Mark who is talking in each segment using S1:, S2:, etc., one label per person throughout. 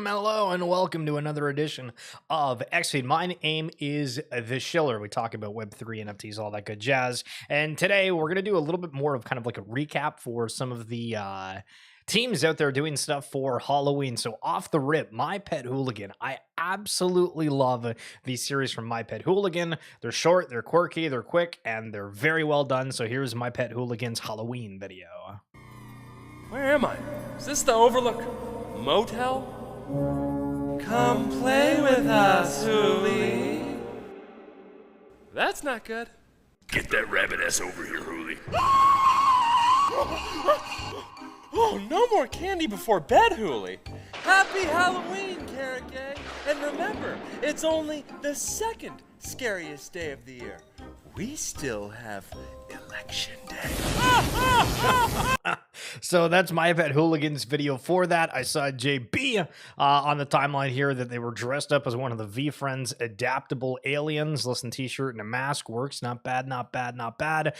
S1: Hello and welcome to another edition of XFeed. My name is The Schiller. We talk about Web3, NFTs, all that good jazz. And today we're going to do a little bit more of kind of like a recap for some of the teams out there doing stuff for Halloween. So off the rip, My Pet Hooligan. I absolutely love these series from My Pet Hooligan. They're short, they're quirky, they're quick, and they're very well done. So here's My Pet Hooligan's Halloween video.
S2: Where am I? Is this the Overlook Motel? Come play with us, Hooli. That's not good.
S3: Get that rabbit ass over here, Hooli.
S2: Oh, no more candy before bed, Hooli. Happy Halloween, Carrot Gang. And remember, it's only the second scariest day of the year. We still have Election Day.
S1: So that's My Pet Hooligans video for that. I saw JB on the timeline here that they were dressed up as one of the V-Friends adaptable aliens. Listen, t-shirt and a mask works. Not bad, not bad, not bad.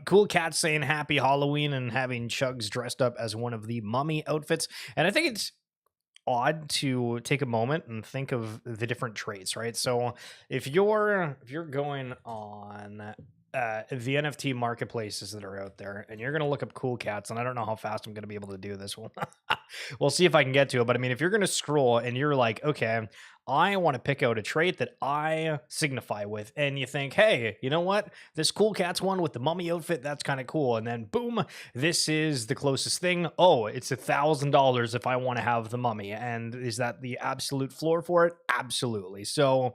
S1: Cool Cat saying happy Halloween and having Chugs dressed up as one of the mummy outfits. And I think it's odd to take a moment and think of the different traits, right? So if you're going on the NFT marketplaces that are out there and you're going to look up cool cats, and I don't know how fast I'm going to be able to do this. We'll see if I can get to it. But I mean, if you're going to scroll and you're like, okay, I want to pick out a trait that I signify with, and you think, hey, you know what? This cool cats one with the mummy outfit, that's kind of cool. And then boom, this is the closest thing. Oh, it's $1,000 if I want to have the mummy. And is that the absolute floor for it? Absolutely. So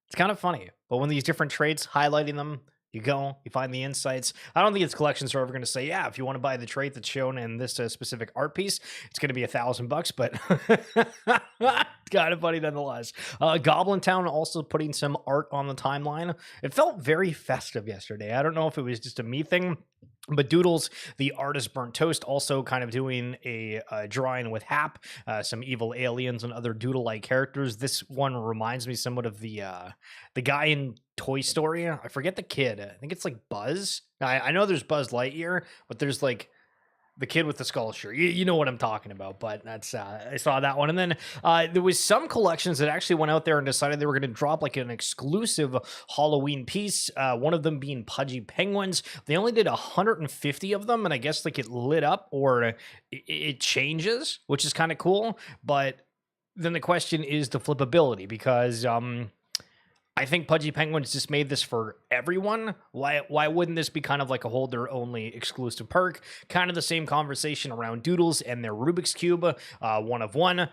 S1: it's kind of funny. But when these different traits, highlighting them, you go, you find the insights. I don't think its collections are ever going to say, yeah, if you want to buy the trait that's shown in this specific art piece, it's going to be $1,000, but kind of funny nonetheless. Goblin Town also putting some art on the timeline. It felt very festive yesterday. I don't know if it was just a me thing, but Doodles, the artist Burnt Toast, also kind of doing a drawing with Hap, some evil aliens and other Doodle-like characters. This one reminds me somewhat of the guy in Toy Story. I forget the kid. I think it's like Buzz. I know there's Buzz Lightyear, but there's like the kid with the skull shirt. You know what I'm talking about, but that's I saw that one. And then there was some collections that actually went out there and decided they were going to drop like an exclusive Halloween piece, one of them being Pudgy Penguins. They only did 150 of them, and I guess like it lit up or it changes, which is kind of cool. But then the question is the flippability, because I think Pudgy Penguins just made this for everyone. Why wouldn't this be kind of like a holder-only exclusive perk? Kind of the same conversation around Doodles and their Rubik's Cube, one of one.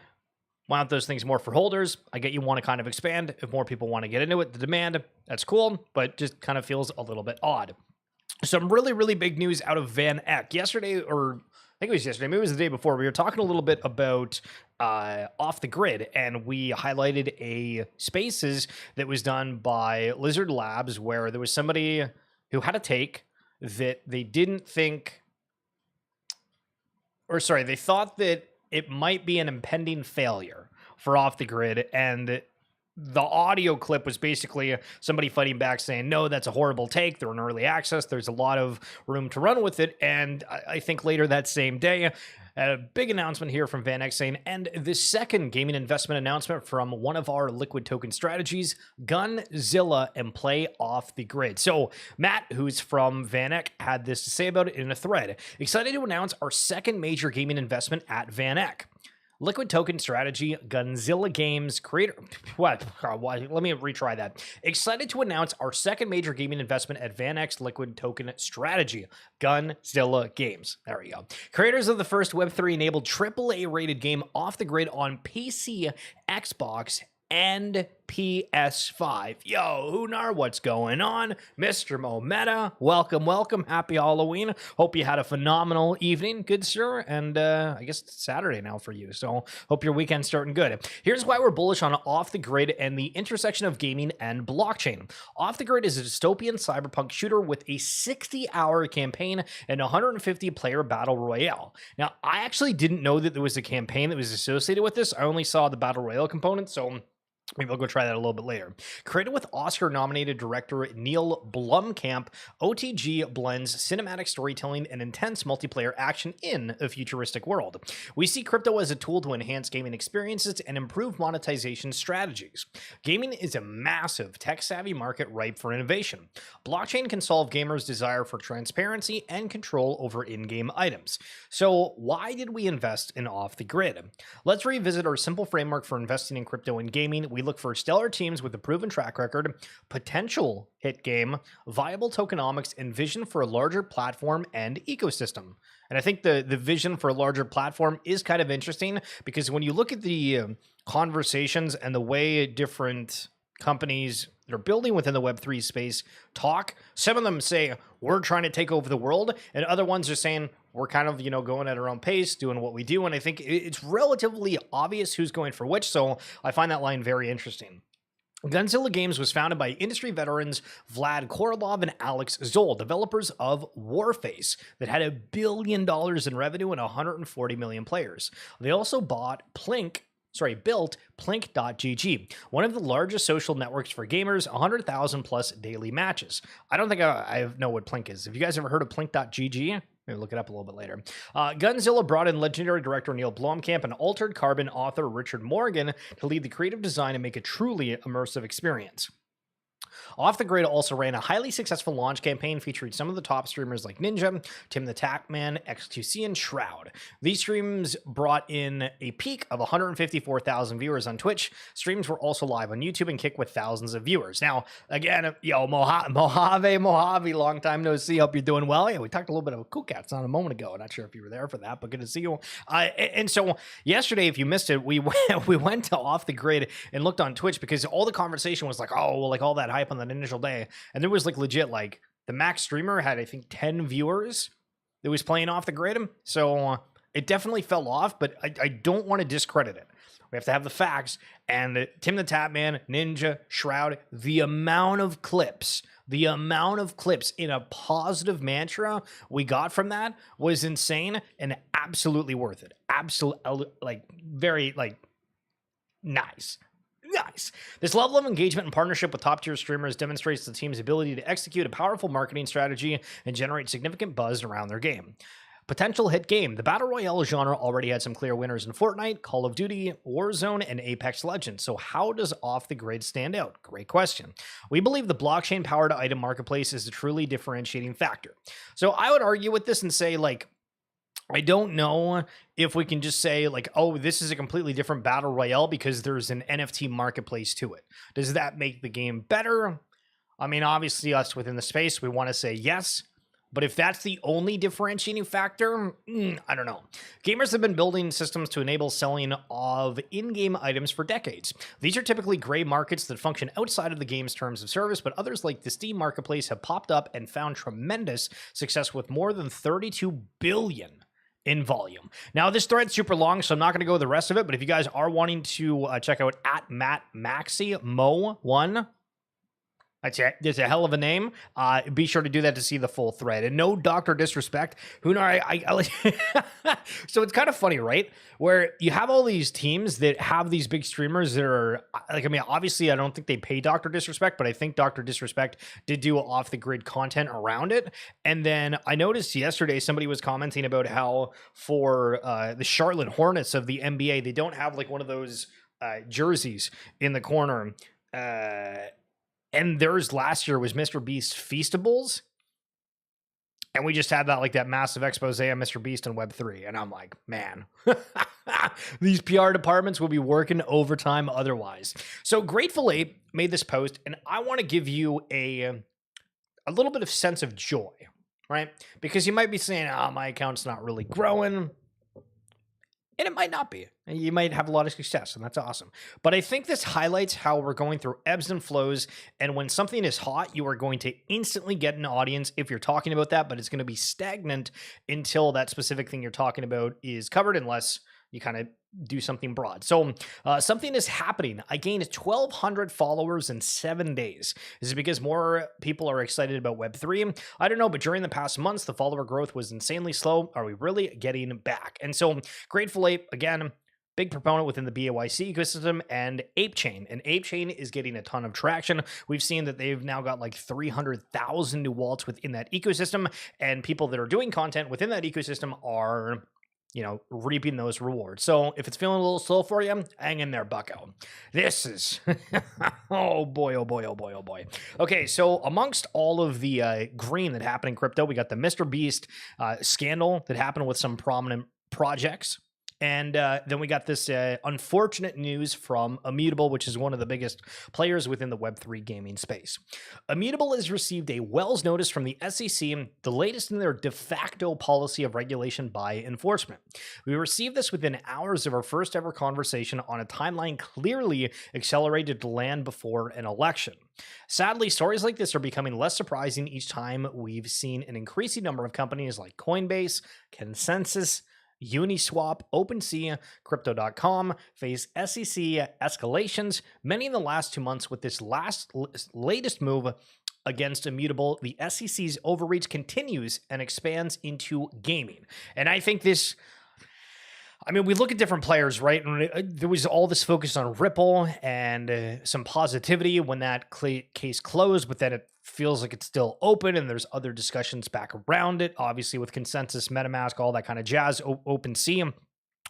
S1: Why aren't those things more for holders? I get you want to kind of expand. If more people want to get into it, the demand, that's cool, but just kind of feels a little bit odd. Some really, really big news out of Van Eck. Yesterday, or I think it was yesterday, maybe it was the day before, we were talking a little bit about Off the Grid, and we highlighted a spaces that was done by Lizard Labs where there was somebody who had a take that they didn't think, or sorry, they thought that it might be an impending failure for Off the Grid, and the audio clip was basically somebody fighting back saying, no, that's a horrible take. They're in early access. There's a lot of room to run with it. And I think later that same day, a big announcement here from Van Eck saying, and the second gaming investment announcement from one of our liquid token strategies, Gunzilla and Play Off the Grid. So Matt, who's from Van Eck, had this to say about it in a thread. Excited to announce our second major gaming investment at Van Eck. Liquid token strategy, Gunzilla Games creator. What? Let me retry that. Excited to announce our second major gaming investment at Van Eck's liquid token strategy, Gunzilla Games. There we go. Creators of the first Web3 enabled AAA rated game Off the Grid on PC, Xbox, and PS5. Yo, Hunar, what's going on? Mr. Mometa, welcome, welcome. Happy Halloween. Hope you had a phenomenal evening, good sir. And I guess it's Saturday now for you, so hope your weekend's starting good. Here's why we're bullish on Off the Grid and the intersection of gaming and blockchain. Off the Grid is a dystopian cyberpunk shooter with a 60-hour campaign and 150-player battle royale. Now, I actually didn't know that there was a campaign that was associated with this. I only saw the battle royale component, so Maybe I'll go try that a little bit later. Created with Oscar-nominated director Neil Blomkamp, OTG blends cinematic storytelling and intense multiplayer action in a futuristic world. We see crypto as a tool to enhance gaming experiences and improve monetization strategies. Gaming is a massive, tech-savvy market ripe for innovation. Blockchain can solve gamers' desire for transparency and control over in-game items. So why did we invest in Off the Grid? Let's revisit our simple framework for investing in crypto and gaming. We look for stellar teams with a proven track record, potential hit game, viable tokenomics, and vision for a larger platform and ecosystem. And I think the vision for a larger platform is kind of interesting because when you look at the conversations and the way different companies that are building within the Web3 space talk, some of them say, we're trying to take over the world, and other ones are saying, we're kind of, going at our own pace, doing what we do. And I think it's relatively obvious who's going for which. So I find that line very interesting. Gunzilla Games was founded by industry veterans Vlad Korolov and Alex Zoll, developers of Warface, that had $1 billion in revenue and 140 million players. They also built Plink.gg, one of the largest social networks for gamers, 100,000 plus daily matches. I don't think I know what Plink is. Have you guys ever heard of Plink.gg? Maybe look it up a little bit later. Gunzilla brought in legendary director Neil Blomkamp and Altered Carbon author Richard Morgan to lead the creative design and make a truly immersive experience. Off the Grid also ran a highly successful launch campaign featuring some of the top streamers like Ninja, Tim the Tatman, X2C, and Shroud. These streams brought in a peak of 154,000 viewers on Twitch. Streams were also live on YouTube and kicked with thousands of viewers. Now, again, Mojave, long time no see. Hope you're doing well. Yeah, we talked a little bit about Cool Cats on a moment ago. Not sure if you were there for that, but good to see you. And so yesterday, if you missed it, we went to Off the Grid and looked on Twitch because all the conversation was like, oh, well, like all that hype on that initial day, and there was like legit, like the max streamer had I think 10 viewers that was playing Off the Grid, so it definitely fell off, but I don't want to discredit it. We have to have the facts. And Tim the Tatman, Ninja, Shroud, the amount of clips in a positive mantra we got from that was insane and absolutely worth it. Absolutely, like very like nice. This level of engagement and partnership with top-tier streamers demonstrates the team's ability to execute a powerful marketing strategy and generate significant buzz around their game. Potential hit game. The Battle Royale genre already had some clear winners in Fortnite, Call of Duty, Warzone, and Apex Legends. So how does Off the Grid stand out? Great question. We believe the blockchain-powered item marketplace is a truly differentiating factor. So I would argue with this and say, like, I don't know if we can just say like, oh, this is a completely different battle royale because there's an NFT marketplace to it. Does that make the game better? I mean, obviously us within the space, we want to say yes. But if that's the only differentiating factor, I don't know. Gamers have been building systems to enable selling of in-game items for decades. These are typically gray markets that function outside of the game's terms of service, but others like the Steam Marketplace have popped up and found tremendous success with more than 32 billion in volume. Now, this thread's super long, so I'm not going to go the rest of it, but if you guys are wanting to check out at Matt Maxi Mo1, there's a hell of a name. Be sure to do that to see the full thread. And no Dr. Disrespect. Who knows? So it's kind of funny, right? Where you have all these teams that have these big streamers that are like, I mean, obviously I don't think they pay Dr. Disrespect, but I think Dr. Disrespect did do Off the Grid content around it. And then I noticed yesterday somebody was commenting about how for the Charlotte Hornets of the NBA, they don't have like one of those jerseys in the corner. And theirs last year was Mr. Beast Feastables. And we just had that, like that massive expose on Mr. Beast and Web3. And I'm like, man, these PR departments will be working overtime otherwise. So Grateful Ape made this post, and I want to give you a little bit of sense of joy, right? Because you might be saying, my account's not really growing. And it might not be. You might have a lot of success, and that's awesome. But I think this highlights how we're going through ebbs and flows, and when something is hot, you are going to instantly get an audience if you're talking about that, but it's going to be stagnant until that specific thing you're talking about is covered, unless you kind of do something broad. So something is happening. I gained 1,200 followers in 7 days. Is it because more people are excited about Web3? I don't know, but during the past months, the follower growth was insanely slow. Are we really getting back? And so Grateful Ape, again, big proponent within the BAYC ecosystem, and ApeChain. And ApeChain is getting a ton of traction. We've seen that they've now got like 300,000 new wallets within that ecosystem, and people that are doing content within that ecosystem are, reaping those rewards. So if it's feeling a little slow for you, hang in there, bucko. This is, oh boy, oh boy, oh boy, oh boy. Okay, so amongst all of the green that happened in crypto, we got the Mr. Beast scandal that happened with some prominent projects. And then we got this unfortunate news from Immutable, which is one of the biggest players within the Web3 gaming space. Immutable has received a Wells notice from the SEC, the latest in their de facto policy of regulation by enforcement. We received this within hours of our first ever conversation on a timeline clearly accelerated to land before an election. Sadly, stories like this are becoming less surprising each time we've seen an increasing number of companies like Coinbase, Consensus, Uniswap, OpenSea, Crypto.com face SEC escalations, many in the last 2 months. With this latest move against Immutable, the SEC's overreach continues and expands into gaming. And I think this, we look at different players, right? And there was all this focus on Ripple and some positivity when that case closed, but then it feels like it's still open and there's other discussions back around it, obviously with Consensus, MetaMask, all that kind of jazz, OpenSea.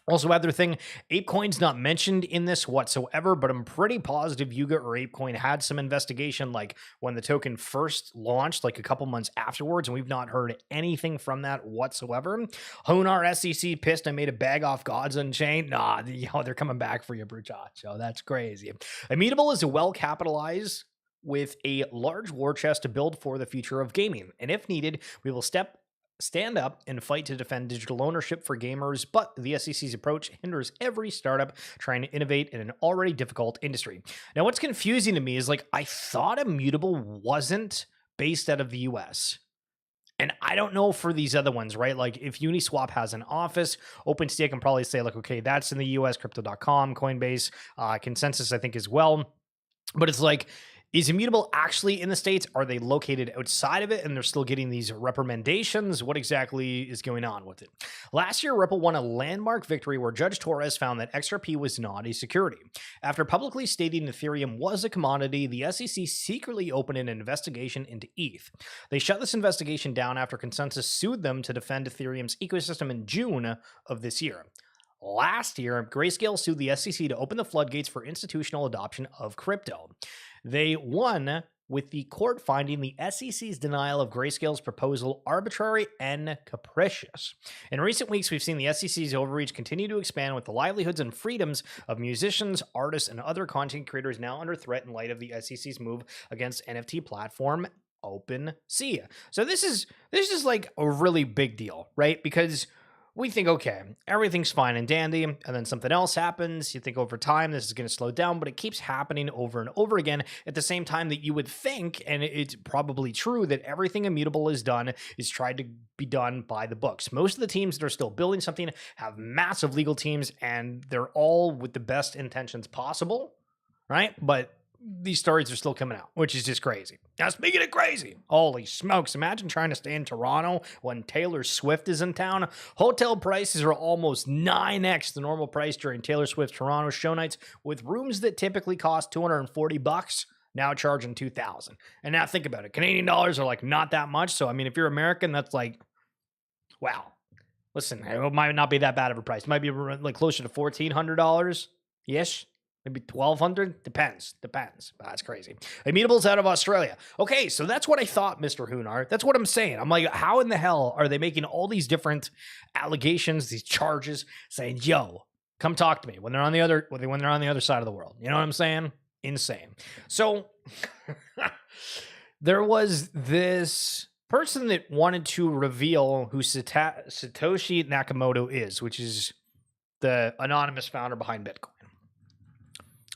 S1: Also, other thing, ApeCoin's not mentioned in this whatsoever, but I'm pretty positive Yuga or ApeCoin had some investigation like when the token first launched, like a couple months afterwards, and we've not heard anything from that whatsoever. Honar SEC pissed I made a bag off Gods Unchained. Nah, they're coming back for you, Bruchacho. That's crazy. Immutable is well-capitalized with a large war chest to build for the future of gaming, and if needed, we will stand up and fight to defend digital ownership for gamers, but the SEC's approach hinders every startup trying to innovate in an already difficult industry. Now, what's confusing to me is I thought Immutable wasn't based out of the US. And I don't know for these other ones, right? Like if Uniswap has an office, OpenSea can probably say okay, that's in the US, Crypto.com, Coinbase, Consensus, I think as well. But it's is Immutable actually in the States? Are they located outside of it and they're still getting these reprimandations? What exactly is going on with it? Last year, Ripple won a landmark victory where Judge Torres found that XRP was not a security. After publicly stating Ethereum was a commodity, the SEC secretly opened an investigation into ETH. They shut this investigation down after Consensus sued them to defend Ethereum's ecosystem in June of this year. Last year, Grayscale sued the SEC to open the floodgates for institutional adoption of crypto. They won, with the court finding the SEC's denial of Grayscale's proposal arbitrary and capricious. In recent weeks, we've seen the SEC's overreach continue to expand, with the livelihoods and freedoms of musicians, artists, and other content creators now under threat in light of the SEC's move against NFT platform OpenSea. So this is a really big deal, right? Because we think, okay, everything's fine and dandy, and then something else happens. You think over time this is going to slow down, but it keeps happening over and over again at the same time that you would think, and it's probably true, that everything Immutable has done is tried to be done by the books. Most of the teams that are still building something have massive legal teams, and they're all with the best intentions possible, right? But these stories are still coming out, which is just crazy. Now, speaking of crazy, holy smokes, imagine trying to stay in Toronto when Taylor Swift is in town. Hotel prices are almost 9x the normal price during Taylor Swift Toronto show nights, with rooms that typically cost $240 now charging $2,000. And now think about it. Canadian dollars are not that much. So, if you're American, that's wow. Listen, it might not be that bad of a price. It might be closer to $1,400. Yes. Maybe 1,200? Depends. That's crazy. Immutable's out of Australia. Okay, so that's what I thought, Mr. Hunar. That's what I'm saying. I'm how in the hell are they making all these different allegations, these charges, saying, yo, come talk to me when they're on the other side of the world. You know what I'm saying? Insane. So there was this person that wanted to reveal who Satoshi Nakamoto is, which is the anonymous founder behind Bitcoin.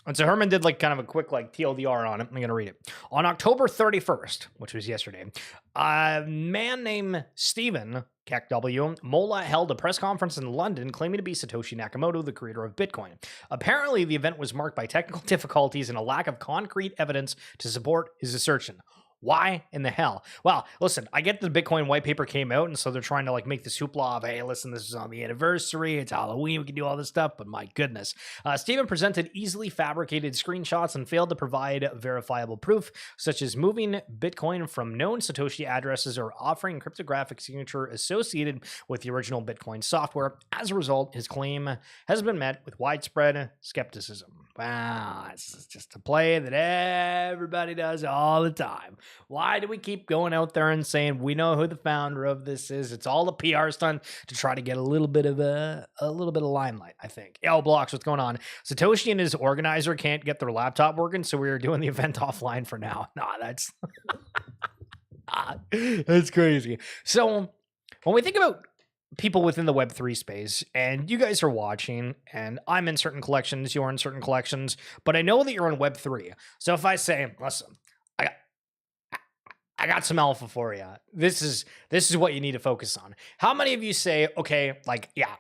S1: And so Herman did kind of a quick TLDR on it. I'm going to read it. On October 31st, which was yesterday, a man named Stephen W. Mola held a press conference in London claiming to be Satoshi Nakamoto, the creator of Bitcoin. Apparently, the event was marked by technical difficulties and a lack of concrete evidence to support his assertion. Why in the hell? Well, listen, I get the Bitcoin white paper came out, and so they're trying to like make this hoopla of, hey, listen, this is on the anniversary, it's Halloween, we can do all this stuff, but my goodness. Stephen presented easily fabricated screenshots and failed to provide verifiable proof, such as moving Bitcoin from known Satoshi addresses or offering cryptographic signature associated with the original Bitcoin software. As a result, his claim has been met with widespread skepticism. Wow, it's just a play that everybody does all the time. Why do we keep going out there and saying we know who the founder of this is? It's all a PR stunt to try to get a little bit of limelight, I think. Yo, Blocks, what's going on? Satoshi and his organizer can't get their laptop working, so we are doing the event offline for now. Nah, that's that's crazy. So when we think about people within the Web3 space, and you guys are watching, and I'm in certain collections, you're in certain collections, but I know that you're in Web3. So if I say, listen, I got some alpha for you. This is what you need to focus on. How many of you say, okay, like, yeah,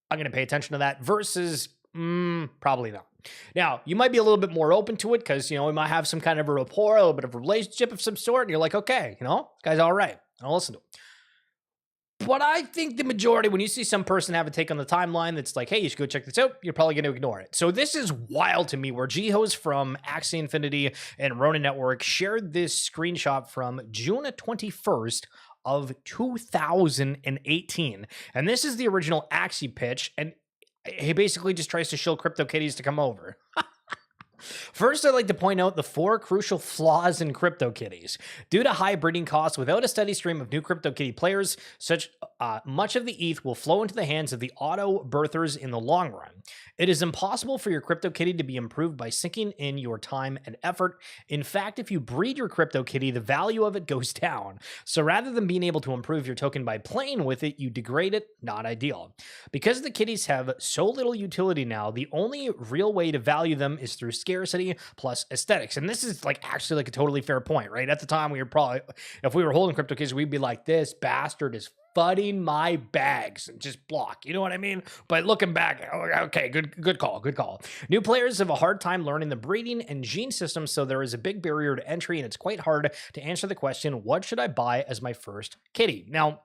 S1: I'm going to pay attention to that versus probably not. Now, you might be a little bit more open to it because, we might have some kind of a rapport, a little bit of a relationship of some sort, and you're like, okay, this guy's all right. I'll listen to him. But I think the majority, when you see some person have a take on the timeline that's like, hey, you should go check this out, you're probably going to ignore it. So this is wild to me, where G-Hos from Axie Infinity and Ronin Network shared this screenshot from June 21st of 2018. And this is the original Axie pitch, and he basically just tries to shill CryptoKitties to come over. First, I'd like to point out the 4 crucial flaws in CryptoKitties. Due to high breeding costs, without a steady stream of new CryptoKitty players, much of the ETH will flow into the hands of the auto birthers in the long run. It is impossible for your CryptoKitty to be improved by sinking in your time and effort. In fact, if you breed your CryptoKitty, the value of it goes down. So rather than being able to improve your token by playing with it, you degrade it. Not ideal. Because the kitties have so little utility now, the only real way to value them is through scarcity plus aesthetics. And this is actually a totally fair point, right? At the time, we were probably, if we were holding CryptoKitties, we'd be like, this bastard is fudding my bags and just block. You know what I mean? But looking back, okay, good call. New players have a hard time learning the breeding and gene system, so there is a big barrier to entry, and it's quite hard to answer the question, what should I buy as my first kitty? Now,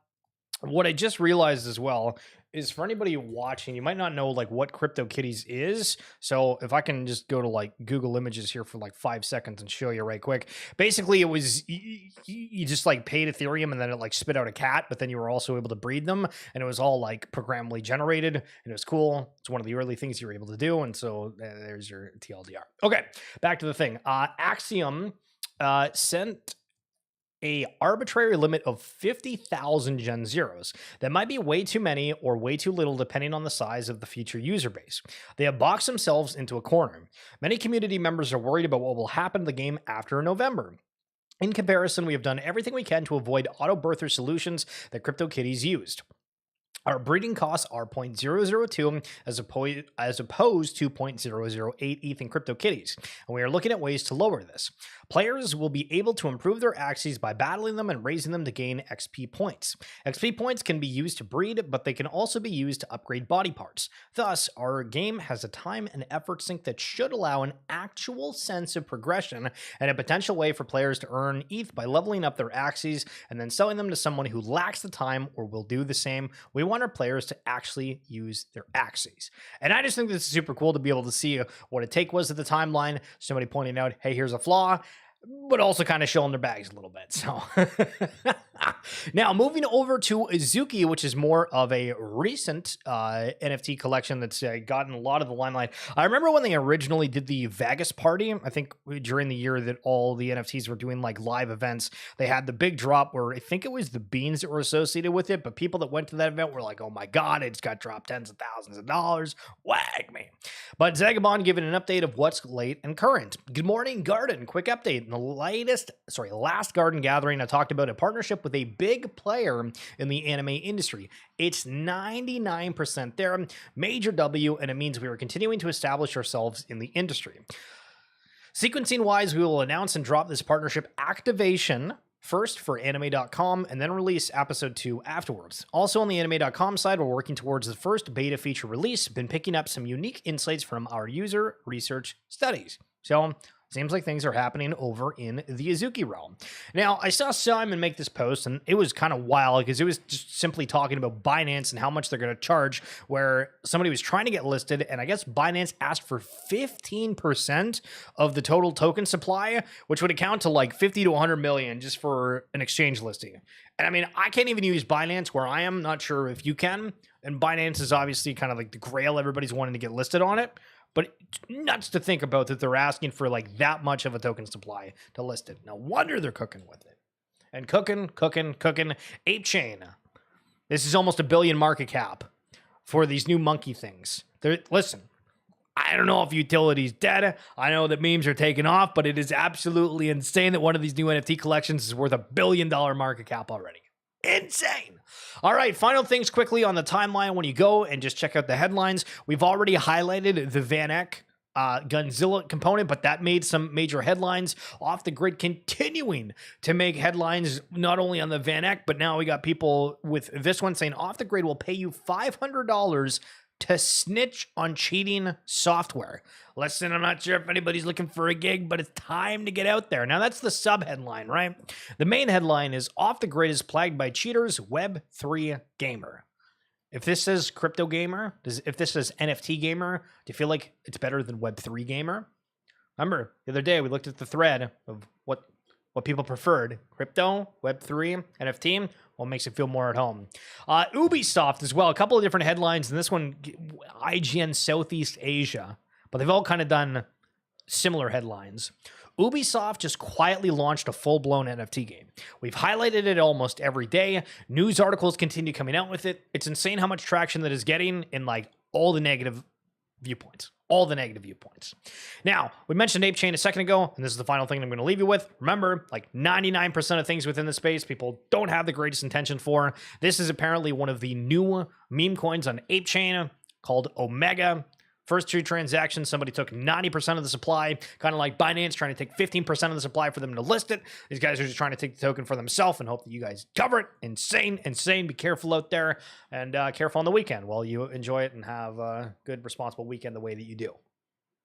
S1: what I just realized as well is, for anybody watching, you might not know what CryptoKitties is. So if I can just go to Google Images here for 5 seconds and show you right quick. Basically, it was you just paid Ethereum and then it spit out a cat, but then you were also able to breed them, and it was all programmably generated, and it was cool. It's one of the early things you were able to do, and so there's your TLDR. Okay, back to the thing. Axiom sent a arbitrary limit of 50,000 Gen Zeros. That might be way too many or way too little depending on the size of the future user base. They have boxed themselves into a corner. Many community members are worried about what will happen to the game after November. In comparison, we have done everything we can to avoid auto-birther solutions that CryptoKitties used. Our breeding costs are 0.002 as opposed to 0.008 ETH in CryptoKitties, and we are looking at ways to lower this. Players will be able to improve their Axies by battling them and raising them to gain XP points. XP points can be used to breed, but they can also be used to upgrade body parts. Thus, our game has a time and effort sink that should allow an actual sense of progression and a potential way for players to earn ETH by leveling up their Axies and then selling them to someone who lacks the time or will do the same. We want our players to actually use their Axies. And I just think this is super cool to be able to see what a take was at the timeline. Somebody pointing out, hey, here's a flaw, but also kind of showing their bags a little bit. So now moving over to Azuki, which is more of a recent NFT collection that's gotten a lot of the limelight. I remember when they originally did the Vegas party, I think during the year that all the NFTs were doing live events, they had the big drop where I think it was the beans that were associated with it, but people that went to that event were like, oh my God, it just got dropped tens of thousands of dollars. Wag me. But Zagabond giving an update of what's late and current. Good morning, Garden. Quick update. In the last Garden Gathering, I talked about a partnership with a big player in the anime industry. It's 99% there, major W, and it means we are continuing to establish ourselves in the industry. Sequencing wise, we will announce and drop this partnership activation first for anime.com and then release episode 2 afterwards. Also on the anime.com side, we're working towards the first beta feature release, been picking up some unique insights from our user research studies. So Seems like things are happening over in the Azuki realm. Now, I saw Simon make this post, and it was kind of wild because it was just simply talking about Binance and how much they're going to charge, where somebody was trying to get listed, and I guess Binance asked for 15% of the total token supply, which would account to like 50 to 100 million just for an exchange listing. And I mean, I can't even use Binance where I am. Not sure if you can. And Binance is obviously kind of like the grail everybody's wanting to get listed on it. But it's nuts to think about that they're asking for like that much of a token supply to list it. No wonder they're cooking with it. And cooking. Ape Chain. This is almost $1 billion market cap for these new monkey things. Listen, I don't know if utility's dead. I know that memes are taking off, but it is absolutely insane that one of these new NFT collections is worth $1 billion market cap already. Insane. All right, final things quickly on the timeline when you go and just check out the headlines. We've already highlighted the Van Eck Gunzilla component, but that made some major headlines. Off the Grid continuing to make headlines not only on the Van Eck, but now we got people with this one saying Off the Grid will pay you $500 to snitch on cheating software. Listen, I'm not sure if anybody's looking for a gig, but it's time to get out there. Now, that's the sub-headline, right? The main headline is Off the Grid is plagued by cheaters, Web3 gamer. If this says crypto gamer, if this says NFT gamer, do you feel like it's better than Web3 gamer? Remember, the other day we looked at the thread of what people preferred. Crypto, Web3, NFT. Well, makes it feel more at home. Ubisoft as well. A couple of different headlines, and this one, IGN Southeast Asia. But they've all kind of done similar headlines. Ubisoft just quietly launched a full-blown NFT game. We've highlighted it almost every day. News articles continue coming out with it. It's insane how much traction that is getting in like all the negative viewpoints. Now, we mentioned Ape Chain a second ago, and this is the final thing I'm going to leave you with. Remember, like 99% of things within the space, people don't have the greatest intention for. This is apparently one of the new meme coins on Ape Chain called Omega. First two transactions, somebody took 90% of the supply, kind of like Binance trying to take 15% of the supply for them to list it. These guys are just trying to take the token for themselves and hope that you guys cover it. Insane. Be careful out there, and careful on the weekend while you enjoy it and have a good, responsible weekend the way that you do.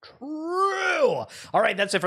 S1: True. All right, that's it for